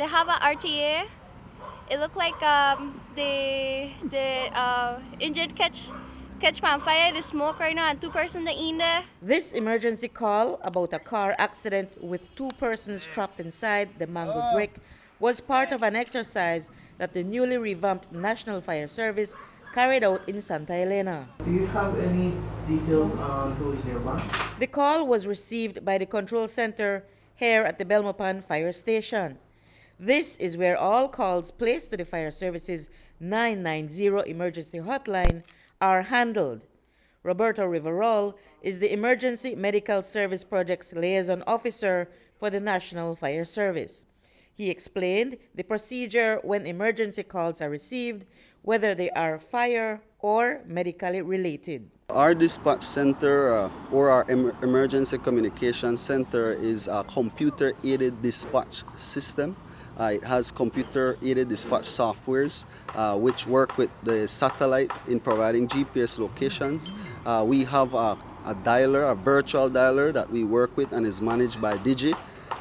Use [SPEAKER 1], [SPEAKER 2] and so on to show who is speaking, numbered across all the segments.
[SPEAKER 1] They have a RTA. It looked like the engine catch on fire, the smoke right now, and two persons in there.
[SPEAKER 2] This emergency call about a car accident with two persons trapped inside the mangled brick was part of an exercise that the newly revamped National Fire Service carried out in Santa Elena.
[SPEAKER 3] Do you have any details on who is nearby?
[SPEAKER 2] The call was received by the control center here at the Belmopan Fire Station. This is where all calls placed to the Fire Service's 990 emergency hotline are handled. Roberto Riverol is the Emergency Medical Service Project's liaison officer for the National Fire Service. He explained the procedure when emergency calls are received, whether they are fire or medically related.
[SPEAKER 4] Our dispatch center or our emergency communication center is a computer-aided dispatch system. It has computer-aided dispatch softwares which work with the satellite in providing GPS locations. We have a dialer, a virtual dialer that we work with and is managed by Digi.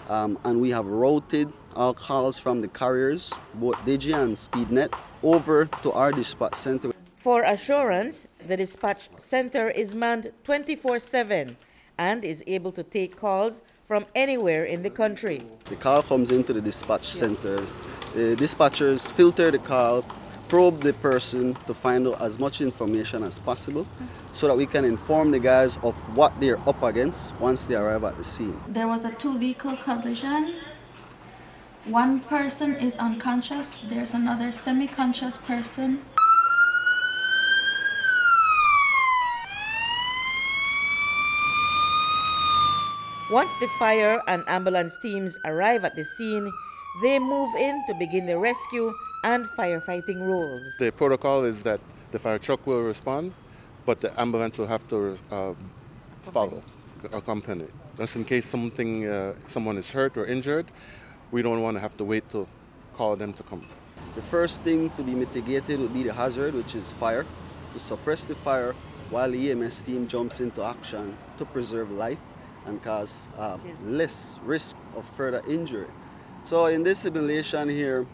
[SPEAKER 4] And we have routed all calls from the carriers, both Digi and SpeedNet, over to our dispatch center.
[SPEAKER 2] For assurance, the dispatch center is manned 24/7 and is able to take calls from anywhere in the country.
[SPEAKER 4] The call comes into the dispatch center. The dispatchers filter the call, probe the person to find out as much information as possible so that we can inform the guys of what they're up against once they arrive at the scene.
[SPEAKER 5] There was a two-vehicle collision. One person is unconscious. There's another semi-conscious person.
[SPEAKER 2] Once the fire and ambulance teams arrive at the scene, they move in to begin the rescue and firefighting roles.
[SPEAKER 6] The protocol is that the fire truck will respond, but the ambulance will have to follow, accompany. Just in case someone is hurt or injured, we don't want to have to wait to call them to come.
[SPEAKER 4] The first thing to be mitigated would be the hazard, which is fire, to suppress the fire while the EMS team jumps into action to preserve life and cause less risk of further injury. So in this simulation here,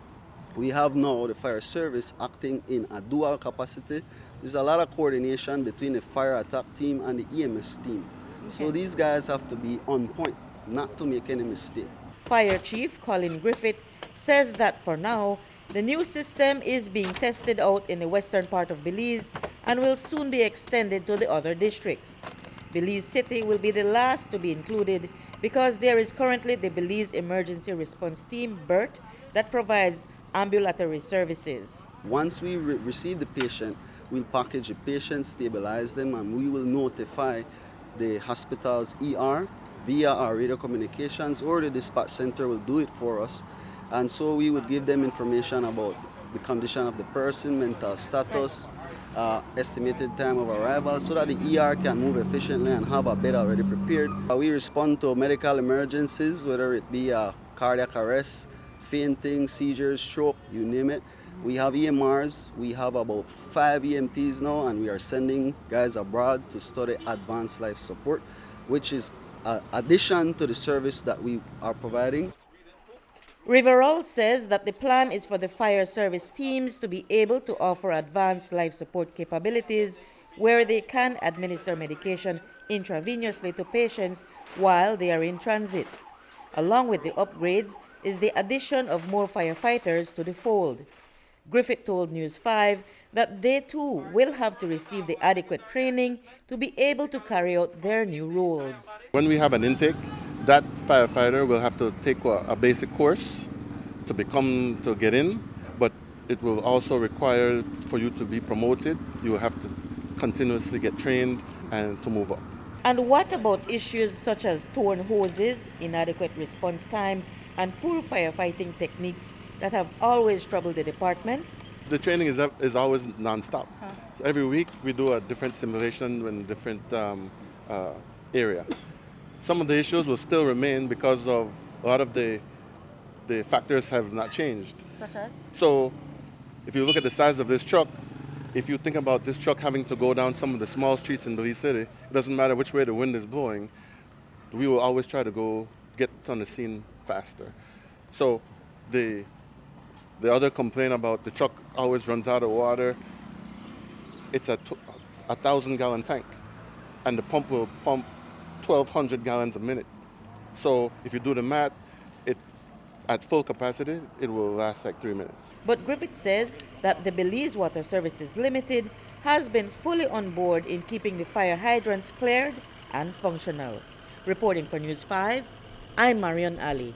[SPEAKER 4] we have now the fire service acting in a dual capacity. There's a lot of coordination between the fire attack team and the EMS team. Okay. So these guys have to be on point, not to make any mistake.
[SPEAKER 2] Fire Chief Colin Griffith says that for now, the new system is being tested out in the western part of Belize and will soon be extended to the other districts. Belize City will be the last to be included because there is currently the Belize Emergency Response Team, BERT, that provides ambulatory services.
[SPEAKER 4] Once we receive the patient, we'll package the patient, stabilize them, and we will notify the hospital's ER via our radio communications, or the dispatch center will do it for us. And so we would give them information about the condition of the person, mental status, estimated time of arrival, so that the ER can move efficiently and have a bed already prepared. We respond to medical emergencies, whether it be a cardiac arrest, fainting, seizures, stroke, you name it. We have EMRs. We have about 5 EMTs now, and we are sending guys abroad to study advanced life support, which is an addition to the service that we are providing.
[SPEAKER 2] Riverol says that the plan is for the fire service teams to be able to offer advanced life support capabilities where they can administer medication intravenously to patients while they are in transit. Along with the upgrades is the addition of more firefighters to the fold. Griffith told News 5 that they too will have to receive the adequate training to be able to carry out their new roles.
[SPEAKER 6] When we have an intake, that firefighter will have to take a basic course to get in, but it will also require for you to be promoted. You will have to continuously get trained and to move up.
[SPEAKER 2] And what about issues such as torn hoses, inadequate response time, and poor firefighting techniques that have always troubled the department?
[SPEAKER 6] The training is always non-stop. So every week we do a different simulation in a different area. Some of the issues will still remain because of a lot of the factors have not changed.
[SPEAKER 2] Such as?
[SPEAKER 6] So if you look at the size of this truck, if you think about this truck having to go down some of the small streets in Belize City, it doesn't matter which way the wind is blowing, we will always try to get on the scene faster. So The other complaint about the truck always runs out of water, it's a 1,000-gallon tank, and the pump will pump 1,200 gallons a minute. So if you do the math, at full capacity, it will last like 3 minutes.
[SPEAKER 2] But Griffith says that the Belize Water Services Limited has been fully on board in keeping the fire hydrants cleared and functional. Reporting for News 5, I'm Marion Ali.